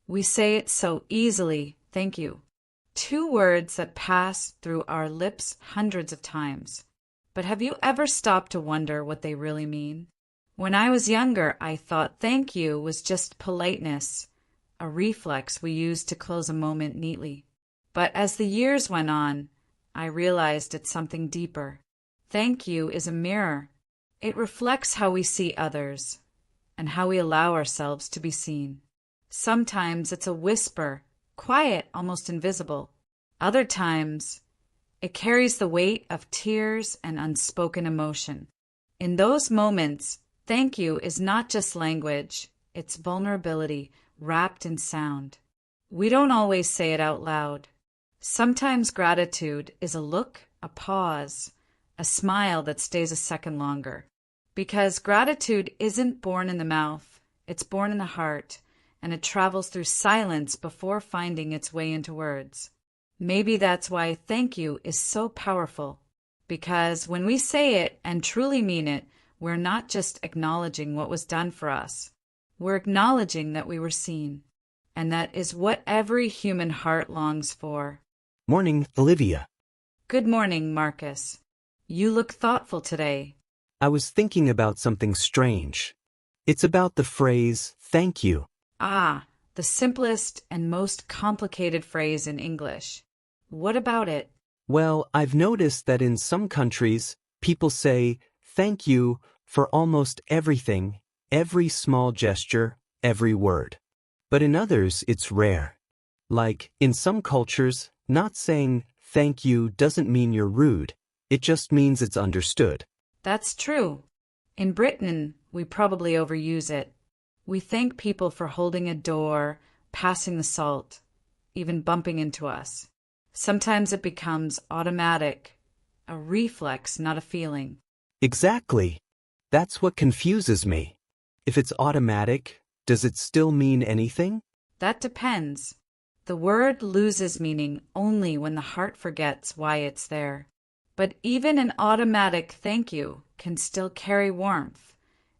We say it so easily, thank you. Two words that pass through our lips hundreds of times. But have you ever stopped to wonder what they really mean? When I was younger, I thought thank you was just politeness, a reflex we used to close a moment neatly. But as the years went on, I realized it's something deeper. Thank you is a mirror. It reflects how we see others and how we allow ourselves to be seen. Sometimes it's a whisper, quiet, almost invisible. Other times, it carries the weight of tears and unspoken emotion. In those moments, thank you is not just language, it's vulnerability wrapped in sound. We don't always say it out loud. Sometimes gratitude is a look, a pause, a smile that stays a second longer. Because gratitude isn't born in the mouth, it's born in the heart, and it travels through silence before finding its way into words. Maybe that's why thank you is so powerful. Because when we say it and truly mean it, we're not just acknowledging what was done for us. We're acknowledging that we were seen. And that is what every human heart longs for. Morning, Olivia. Good morning, Marcus. You look thoughtful today. I was thinking about something strange. It's about the phrase, thank you. Ah, the simplest and most complicated phrase in English. What about it? Well, I've noticed that in some countries, people say, thank you for almost everything, every small gesture, every word. But in others, it's rare. Like, in some cultures, not saying thank you doesn't mean you're rude. It just means it's understood. That's true. In Britain, we probably overuse it. We thank people for holding a door, passing the salt, even bumping into us. Sometimes it becomes automatic, a reflex, not a feeling. Exactly. That's what confuses me. If it's automatic, does it still mean anything? That depends. The word loses meaning only when the heart forgets why it's there. But even an automatic thank you can still carry warmth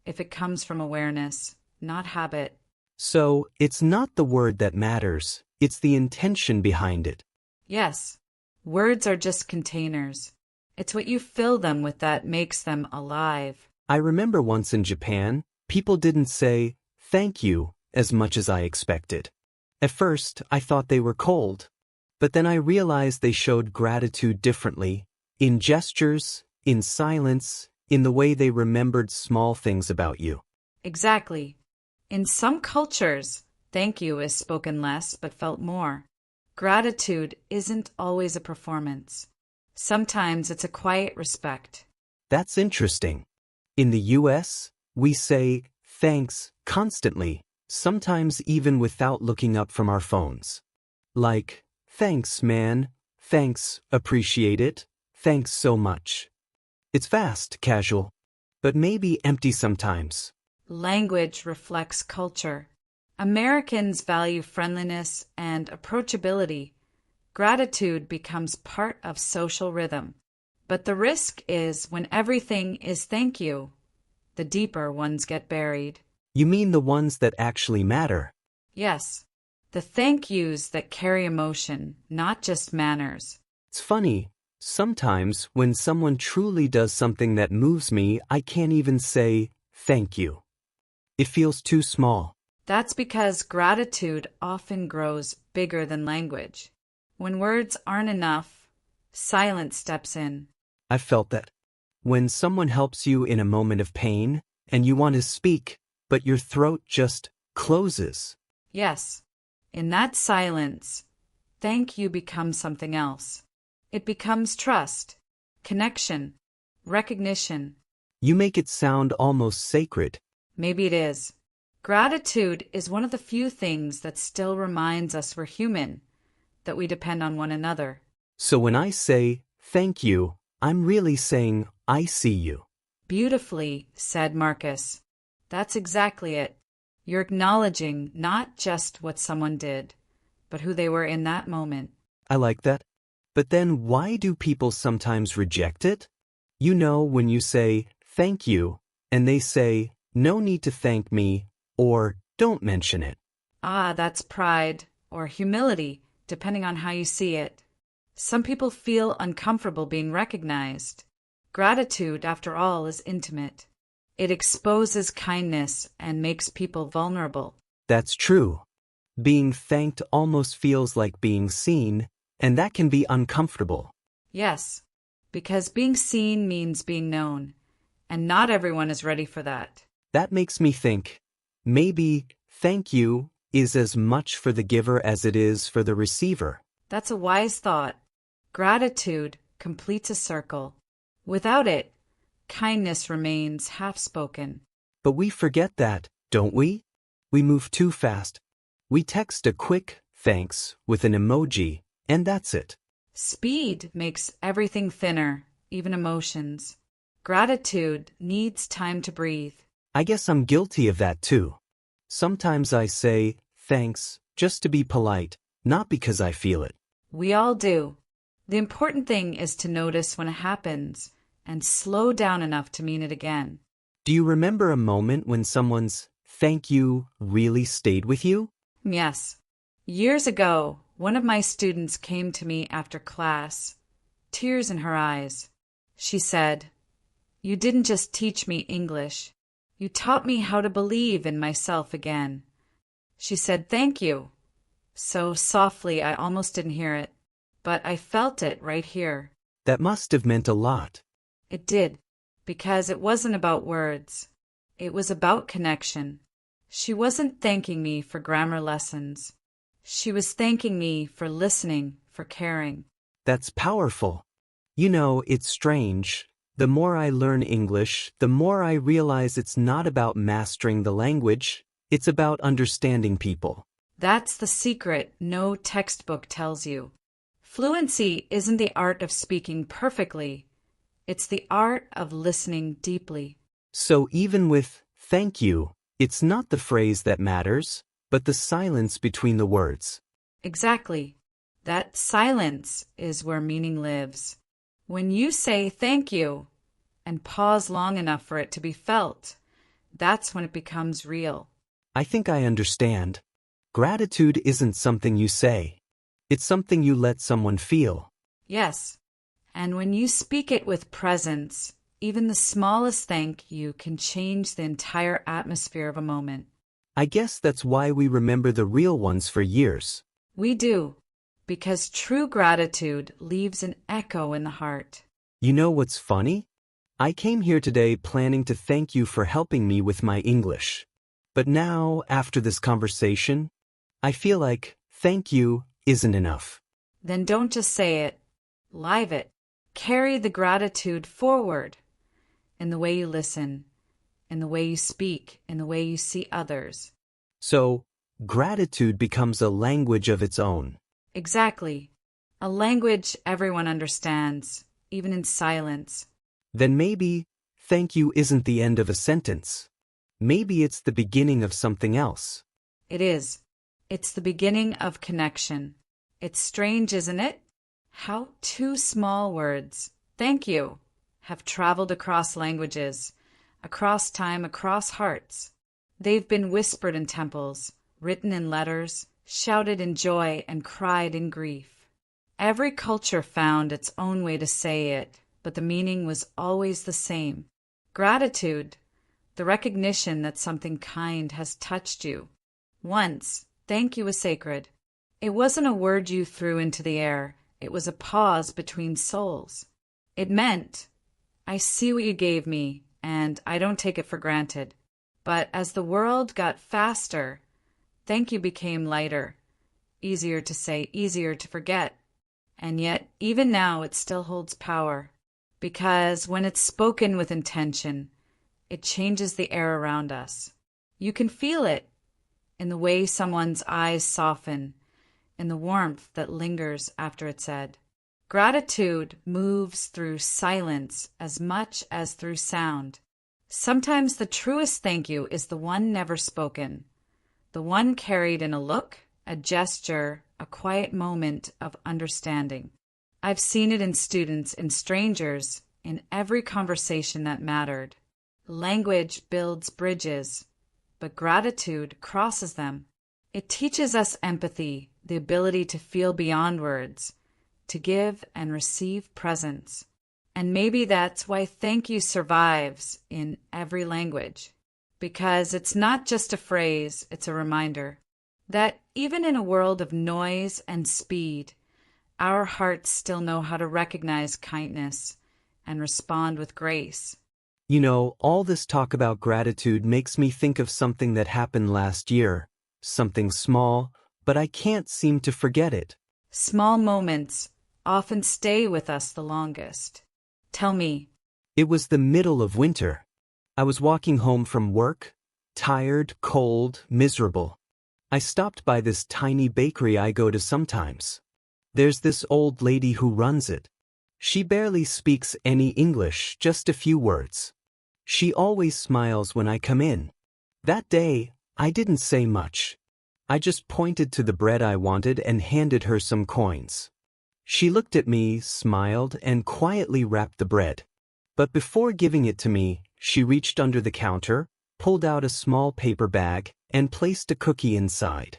if it comes from awareness, not habit. So, it's not the word that matters, it's the intention behind it. Yes, words are just containers. It's what you fill them with that makes them alive. I remember once in Japan, people didn't say, thank you, as much as I expected. At first, I thought they were cold. But then I realized they showed gratitude differently, in gestures, in silence, in the way they remembered small things about you. Exactly. In some cultures, thank you is spoken less but felt more. Gratitude isn't always a performance. Sometimes it's a quiet respect. That's interesting. In the US, we say thanks constantly, sometimes even without looking up from our phones. Like, thanks, man. Thanks, appreciate it. Thanks so much. It's fast, casual, but maybe empty sometimes. Language reflects culture. Americans value friendliness and approachability. Gratitude becomes part of social rhythm. But the risk is when everything is thank you, the deeper ones get buried. You mean the ones that actually matter? Yes, the thank yous that carry emotion, not just manners. It's funny. Sometimes when someone truly does something that moves me, I can't even say thank you. It feels too small. That's because gratitude often grows bigger than language. When words aren't enough, silence steps in. I've felt that. When someone helps you in a moment of pain, and you want to speak, but your throat just closes. Yes, in that silence, thank you becomes something else. It becomes trust, connection, recognition. You make it sound almost sacred. Maybe it is. Gratitude is one of the few things that still reminds us we're human, that we depend on one another. So when I say thank you, I'm really saying I see you. Beautifully said, Marcus. That's exactly it. You're acknowledging not just what someone did, but who they were in that moment. I like that. But then why do people sometimes reject it? You know, when you say thank you, and they say no need to thank me, or don't mention it. Ah, that's pride or humility, depending on how you see it. Some people feel uncomfortable being recognized. Gratitude, after all, is intimate. It exposes kindness and makes people vulnerable. That's true. Being thanked almost feels like being seen, and that can be uncomfortable. Yes, because being seen means being known, and not everyone is ready for that. That makes me think, maybe thank you is as much for the giver as it is for the receiver. That's a wise thought. Gratitude completes a circle. Without it, kindness remains half-spoken. But we forget that, don't we? We move too fast. We text a quick thanks with an emoji, and that's it. Speed makes everything thinner, even emotions. Gratitude needs time to breathe. I guess I'm guilty of that too. Sometimes I say thanks just to be polite, not because I feel it. We all do. The important thing is to notice when it happens and slow down enough to mean it again. Do you remember a moment when someone's thank you really stayed with you? Yes. Years ago, one of my students came to me after class, tears in her eyes. She said, "You didn't just teach me English. You taught me how to believe in myself again." She said, "Thank you." So softly I almost didn't hear it, but I felt it right here. That must have meant a lot. It did, because it wasn't about words. It was about connection. She wasn't thanking me for grammar lessons. She was thanking me for listening, for caring. That's powerful. You know, it's strange. The more I learn English, the more I realize it's not about mastering the language. It's about understanding people. That's the secret no textbook tells you. Fluency isn't the art of speaking perfectly. It's the art of listening deeply. So even with thank you, it's not the phrase that matters, but the silence between the words. Exactly. That silence is where meaning lives. When you say thank you and pause long enough for it to be felt, that's when it becomes real. I think I understand. Gratitude isn't something you say. It's something you let someone feel. Yes. And when you speak it with presence, even the smallest thank you can change the entire atmosphere of a moment. I guess that's why we remember the real ones for years. We do, because true gratitude leaves an echo in the heart. You know what's funny? I came here today planning to thank you for helping me with my English. But now, after this conversation, I feel like thank you isn't enough. Then don't just say it. Live it. Carry the gratitude forward in the way you listen, in the way you speak, in the way you see others. So, gratitude becomes a language of its own. Exactly. A language everyone understands, even in silence. Then maybe thank you isn't the end of a sentence. Maybe it's the beginning of something else. It is. It's the beginning of connection. It's strange, isn't it? How two small words, thank you, have traveled across languages, across time, across hearts. They've been whispered in temples, written in letters, shouted in joy, and cried in grief. Every culture found its own way to say it, but the meaning was always the same. Gratitude, the recognition that something kind has touched you. Once, thank you was sacred. It wasn't a word you threw into the air. It was a pause between souls. It meant, I see what you gave me, and I don't take it for granted. But as the world got faster, thank you became lighter, easier to say, easier to forget. And yet, even now, it still holds power. Because when it's spoken with intention, it changes the air around us. You can feel it in the way someone's eyes soften, in the warmth that lingers after it's said. Gratitude moves through silence as much as through sound. Sometimes the truest thank you is the one never spoken, the one carried in a look, a gesture, a quiet moment of understanding. I've seen it in students, in strangers, in every conversation that mattered. Language builds bridges, but gratitude crosses them. It teaches us empathy, the ability to feel beyond words, to give and receive presence. And maybe that's why thank you survives in every language. Because it's not just a phrase, it's a reminder that even in a world of noise and speed, our hearts still know how to recognize kindness and respond with grace. You know, all this talk about gratitude makes me think of something that happened last year. Something small, but I can't seem to forget it. Small moments often stay with us the longest. Tell me. It was the middle of winter. I was walking home from work, tired, cold, miserable. I stopped by this tiny bakery I go to sometimes. There's this old lady who runs it. She barely speaks any English, just a few words. She always smiles when I come in. That day, I didn't say much. I just pointed to the bread I wanted and handed her some coins. She looked at me, smiled, and quietly wrapped the bread. But before giving it to me, she reached under the counter, pulled out a small paper bag, and placed a cookie inside.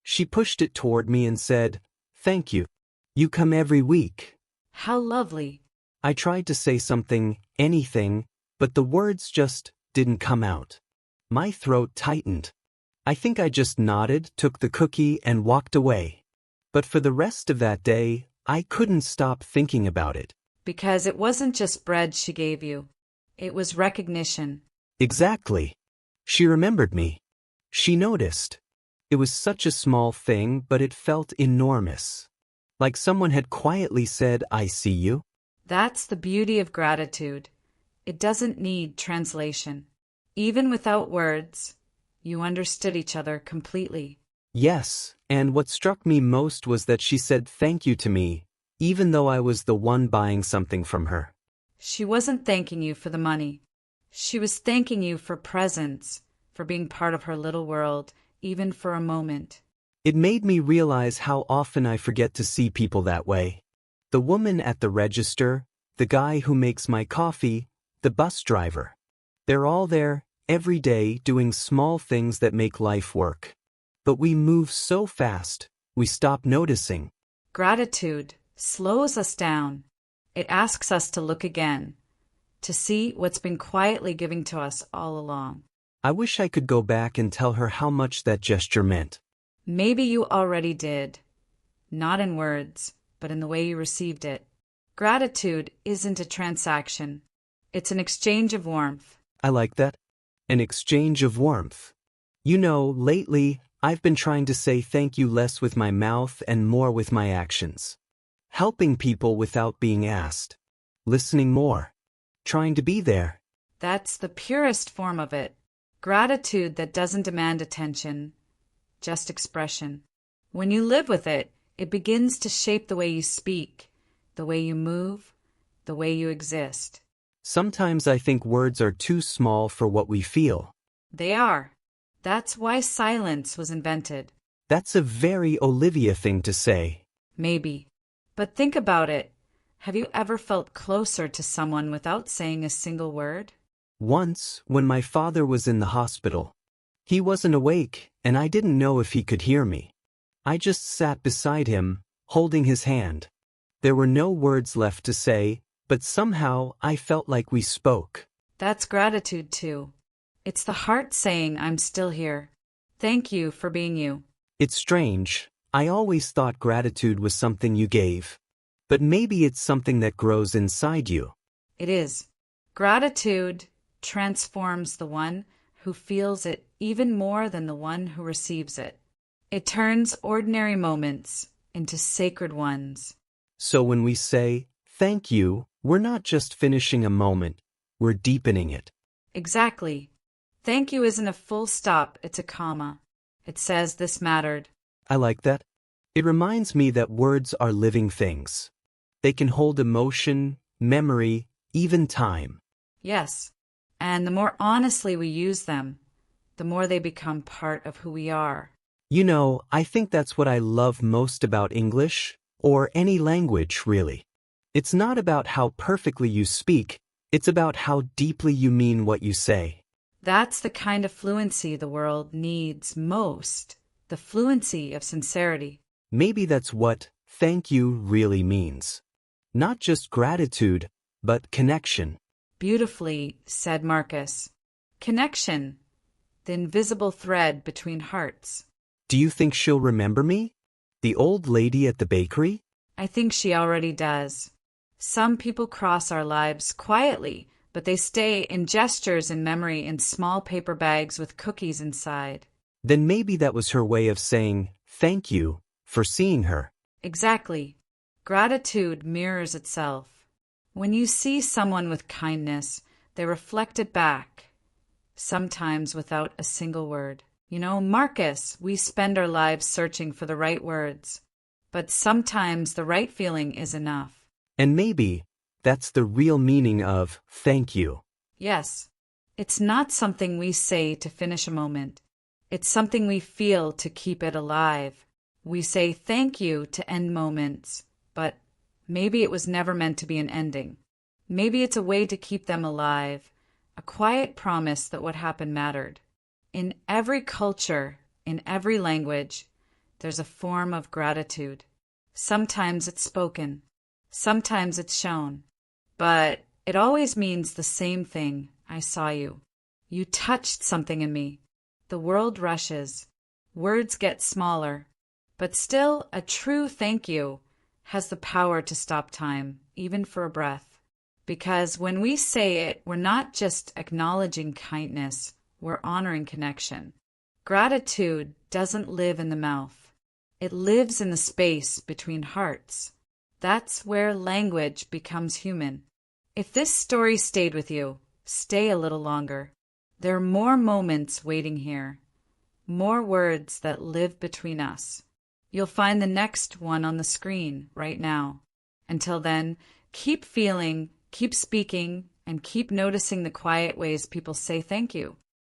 She pushed it toward me and said, "Thank you. You come every week." How lovely. I tried to say something, anything, but the words just didn't come out. My throat tightened. I think I just nodded, took the cookie, and walked away. But for the rest of that day, I couldn't stop thinking about it. Because it wasn't just bread she gave you. It was recognition. Exactly. She remembered me. She noticed. It was such a small thing, but it felt enormous. Like someone had quietly said, "I see you." That's the beauty of gratitude. It doesn't need translation. Even without words, you understood each other completely. Yes, and what struck me most was that she said thank you to me, even though I was the one buying something from her. She wasn't thanking you for the money. She was thanking you for presence, for being part of her little world, even for a moment. It made me realize how often I forget to see people that way. The woman at the register, the guy who makes my coffee, the bus driver. They're all there, every day, doing small things that make life work. But we move so fast, we stop noticing. Gratitude slows us down. It asks us to look again, to see what's been quietly giving to us all along. I wish I could go back and tell her how much that gesture meant. Maybe you already did. Not in words, but in the way you received it. Gratitude isn't a transaction. It's an exchange of warmth. I like that. An exchange of warmth. You know, lately, I've been trying to say thank you less with my mouth and more with my actions. Helping people without being asked. Listening more. Trying to be there. That's the purest form of it. Gratitude that doesn't demand attention, just expression. When you live with it, it begins to shape the way you speak, the way you move, the way you exist. Sometimes I think words are too small for what we feel. They are. That's why silence was invented. That's a very Olivia thing to say. Maybe. But think about it. Have you ever felt closer to someone without saying a single word? Once, when my father was in the hospital. He wasn't awake, and I didn't know if he could hear me. I just sat beside him, holding his hand. There were no words left to say, but somehow I felt like we spoke. That's gratitude too. It's the heart saying, "I'm still here. Thank you for being you." It's strange. I always thought gratitude was something you gave. But maybe it's something that grows inside you. It is. Gratitude transforms the one who feels it even more than the one who receives it. It turns ordinary moments into sacred ones. So when we say, thank you, we're not just finishing a moment, we're deepening it. Exactly. Thank you isn't a full stop, it's a comma. It says this mattered. I like that. It reminds me that words are living things. They can hold emotion, memory, even time. Yes. And the more honestly we use them, the more they become part of who we are. You know, I think that's what I love most about English, or any language, really. It's not about how perfectly you speak, it's about how deeply you mean what you say. That's the kind of fluency the world needs most. the fluency of sincerity. Maybe that's what thank you really means. Not just gratitude, but connection. Beautifully said, Marcus. Connection, the invisible thread between hearts. Do you think she'll remember me? The old lady at the bakery? I think she already does. Some people cross our lives quietly, but they stay in gestures and memory in small paper bags with cookies inside. Then maybe that was her way of saying thank you for seeing her. Exactly. Gratitude mirrors itself. When you see someone with kindness, they reflect it back, sometimes without a single word. Marcus, we spend our lives searching for the right words, but sometimes the right feeling is enough. And maybe that's the real meaning of thank you. Yes, it's not something we say to finish a moment. It's something we feel to keep it alive. We say thank you to end moments, but maybe it was never meant to be an ending. Maybe it's a way to keep them alive, a quiet promise that what happened mattered. In every culture, in every language, there's a form of gratitude. Sometimes it's spoken, sometimes it's shown, but it always means the same thing. I saw you. You touched something in me. The world rushes. Words get smaller, but still a true thank you has the power to stop time, even for a breath. Because when we say it, we're not just acknowledging kindness, we're honoring connection. Gratitude doesn't live in the mouth. It lives in the space between hearts. That's where language becomes human. If this story stayed with you, stay a little longer. There are more moments waiting here, more words that live between us. You'll find the next one on the screen right now. Until then, keep feeling, keep speaking, and keep noticing the quiet ways people say thank you.